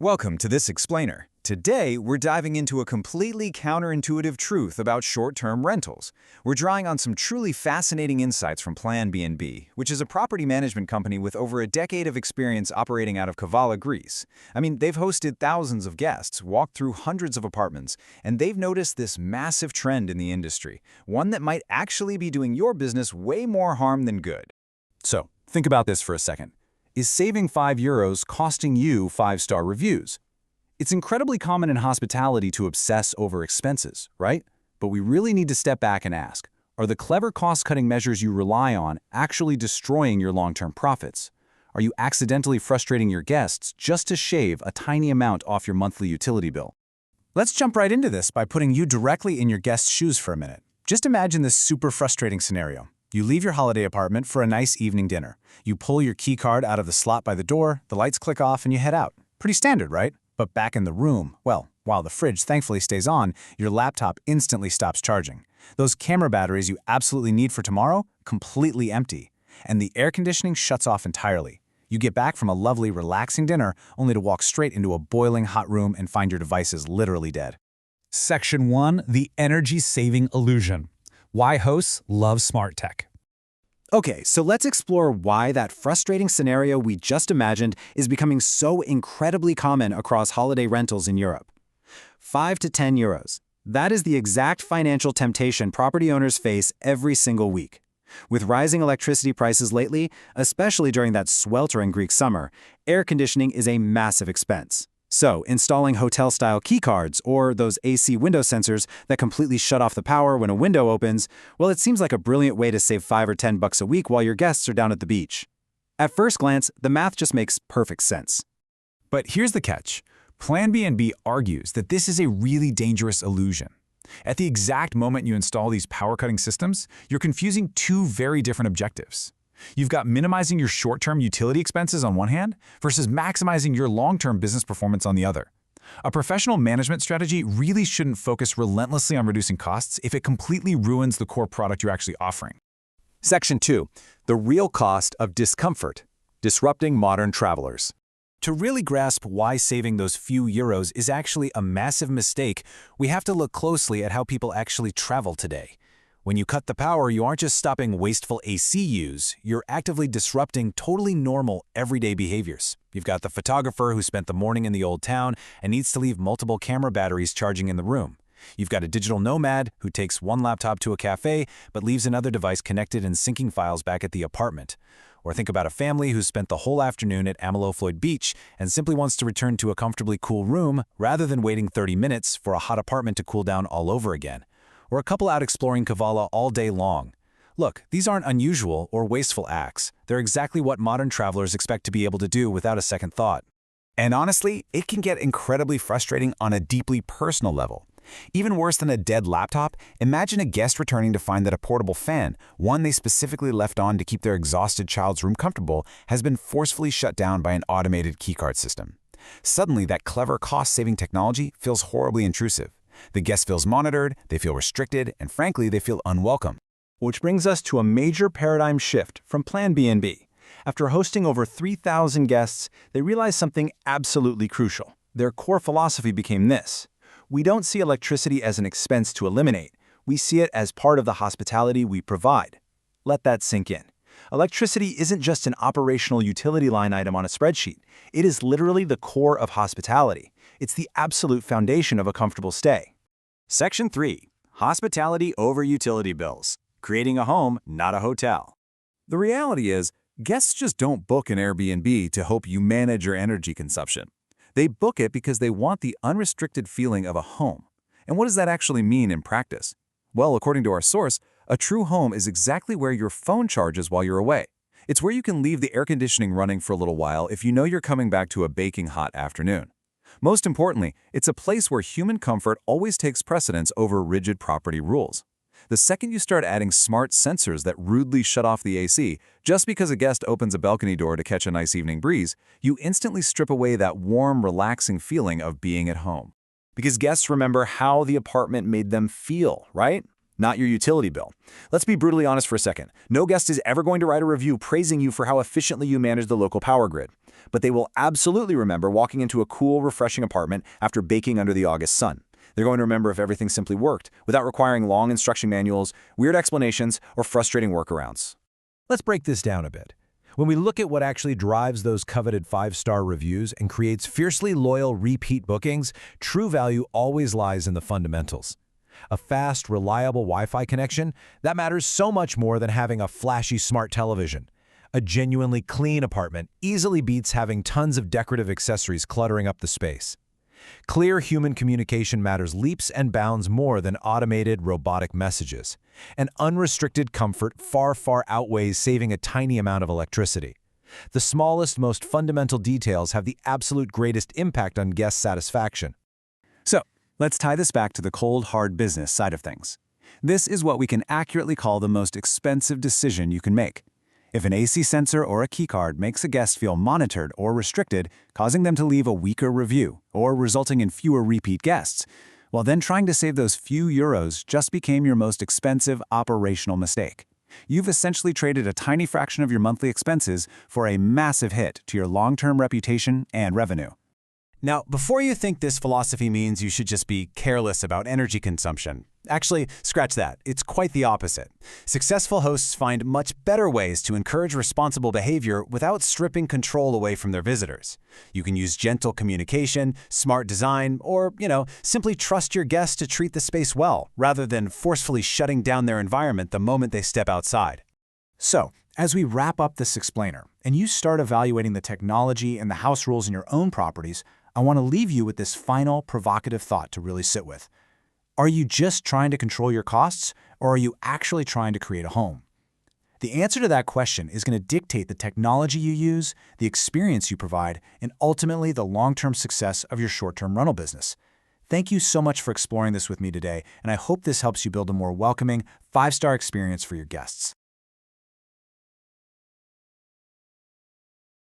Welcome to this explainer. Today, we're diving into a completely counterintuitive truth about short-term rentals. We're drawing on some truly fascinating insights from Planbnb, which is a property management company with over a decade of experience operating out of Kavala, Greece. I mean, they've hosted thousands of guests, walked through hundreds of apartments, and they've noticed this massive trend in the industry, one that might actually be doing your business way more harm than good. So, think about this for a second. Is saving €5 costing you 5-star reviews? It's incredibly common in hospitality to obsess over expenses, right? But we really need to step back and ask, are the clever cost-cutting measures you rely on actually destroying your long-term profits? Are you accidentally frustrating your guests just to shave a tiny amount off your monthly utility bill? Let's jump right into this by putting you directly in your guest's shoes for a minute. Just imagine this super frustrating scenario. You leave your holiday apartment for a nice evening dinner. You pull your key card out of the slot by the door, the lights click off, and you head out. Pretty standard, right? But back in the room, well, while the fridge thankfully stays on, your laptop instantly stops charging. Those camera batteries you absolutely need for tomorrow, completely empty. And the air conditioning shuts off entirely. You get back from a lovely, relaxing dinner only to walk straight into a boiling hot room and find your devices literally dead. Section 1. The Energy-Saving Illusion. Why hosts love smart tech. Okay, so let's explore why that frustrating scenario we just imagined is becoming so incredibly common across holiday rentals in Europe. 5 to 10 euros. That is the exact financial temptation property owners face every single week. With rising electricity prices lately, especially during that sweltering Greek summer, air conditioning is a massive expense. So, installing hotel-style keycards or those AC window sensors that completely shut off the power when a window opens, well, it seems like a brilliant way to save $5 or $10 a week while your guests are down at the beach. At first glance, the math just makes perfect sense. But here's the catch. Planbnb argues that this is a really dangerous illusion. At the exact moment you install these power-cutting systems, you're confusing two very different objectives. You've got minimizing your short-term utility expenses on one hand versus maximizing your long-term business performance on the other. A professional management strategy really shouldn't focus relentlessly on reducing costs if it completely ruins the core product you're actually offering. Section 2. The real cost of discomfort. Disrupting modern travelers. To really grasp why saving those few euros is actually a massive mistake, we have to look closely at how people actually travel today. When you cut the power, you aren't just stopping wasteful AC use, you're actively disrupting totally normal, everyday behaviors. You've got the photographer who spent the morning in the old town and needs to leave multiple camera batteries charging in the room. You've got a digital nomad who takes one laptop to a cafe but leaves another device connected and syncing files back at the apartment. Or think about a family who spent the whole afternoon at Amalfi Beach and simply wants to return to a comfortably cool room rather than waiting 30 minutes for a hot apartment to cool down all over again. Or a couple out exploring Kavala all day long. Look, these aren't unusual or wasteful acts. They're exactly what modern travelers expect to be able to do without a second thought. And honestly, it can get incredibly frustrating on a deeply personal level. Even worse than a dead laptop, imagine a guest returning to find that a portable fan, one they specifically left on to keep their exhausted child's room comfortable, has been forcefully shut down by an automated keycard system. Suddenly, that clever cost-saving technology feels horribly intrusive. The guest feels monitored, they feel restricted, and frankly, they feel unwelcome. Which brings us to a major paradigm shift from Planbnb. After hosting over 3,000 guests, they realized something absolutely crucial. Their core philosophy became this: we don't see electricity as an expense to eliminate. We see it as part of the hospitality we provide. Let that sink in. Electricity isn't just an operational utility line item on a spreadsheet. It is literally the core of hospitality. It's the absolute foundation of a comfortable stay. Section 3. Hospitality over utility bills. Creating a home, not a hotel. The reality is, guests just don't book an Airbnb to hope you manage your energy consumption. They book it because they want the unrestricted feeling of a home. And what does that actually mean in practice? Well, according to our source, a true home is exactly where your phone charges while you're away. It's where you can leave the air conditioning running for a little while if you know you're coming back to a baking hot afternoon. Most importantly, it's a place where human comfort always takes precedence over rigid property rules. The second you start adding smart sensors that rudely shut off the AC just because a guest opens a balcony door to catch a nice evening breeze, you instantly strip away that warm, relaxing feeling of being at home. Because guests remember how the apartment made them feel, right? not your utility bill. Let's be brutally honest for a second. No guest is ever going to write a review praising you for how efficiently you manage the local power grid. But they will absolutely remember walking into a cool, refreshing apartment after baking under the August sun. They're going to remember if everything simply worked, without requiring long instruction manuals, weird explanations, or frustrating workarounds. Let's break this down a bit. When we look at what actually drives those coveted 5-star reviews and creates fiercely loyal repeat bookings, true value always lies in the fundamentals. A fast, reliable Wi-Fi connection, that matters so much more than having a flashy smart television. A genuinely clean apartment easily beats having tons of decorative accessories cluttering up the space. Clear human communication matters leaps and bounds more than automated, robotic messages. And unrestricted comfort far, far outweighs saving a tiny amount of electricity. The smallest, most fundamental details have the absolute greatest impact on guest satisfaction. So, let's tie this back to the cold, hard business side of things. This is what we can accurately call the most expensive decision you can make. If an AC sensor or a keycard makes a guest feel monitored or restricted, causing them to leave a weaker review or resulting in fewer repeat guests, well then trying to save those few euros just became your most expensive operational mistake. You've essentially traded a tiny fraction of your monthly expenses for a massive hit to your long-term reputation and revenue. Now, before you think this philosophy means you should just be careless about energy consumption, actually, scratch that. It's quite the opposite. Successful hosts find much better ways to encourage responsible behavior without stripping control away from their visitors. You can use gentle communication, smart design, or, simply trust your guests to treat the space well, rather than forcefully shutting down their environment the moment they step outside. So, as we wrap up this explainer, and you start evaluating the technology and the house rules in your own properties, I want to leave you with this final provocative thought to really sit with. Are you just trying to control your costs, or are you actually trying to create a home? The answer to that question is going to dictate the technology you use, the experience you provide, and ultimately the long-term success of your short-term rental business. Thank you so much for exploring this with me today, and I hope this helps you build a more welcoming, 5-star experience for your guests.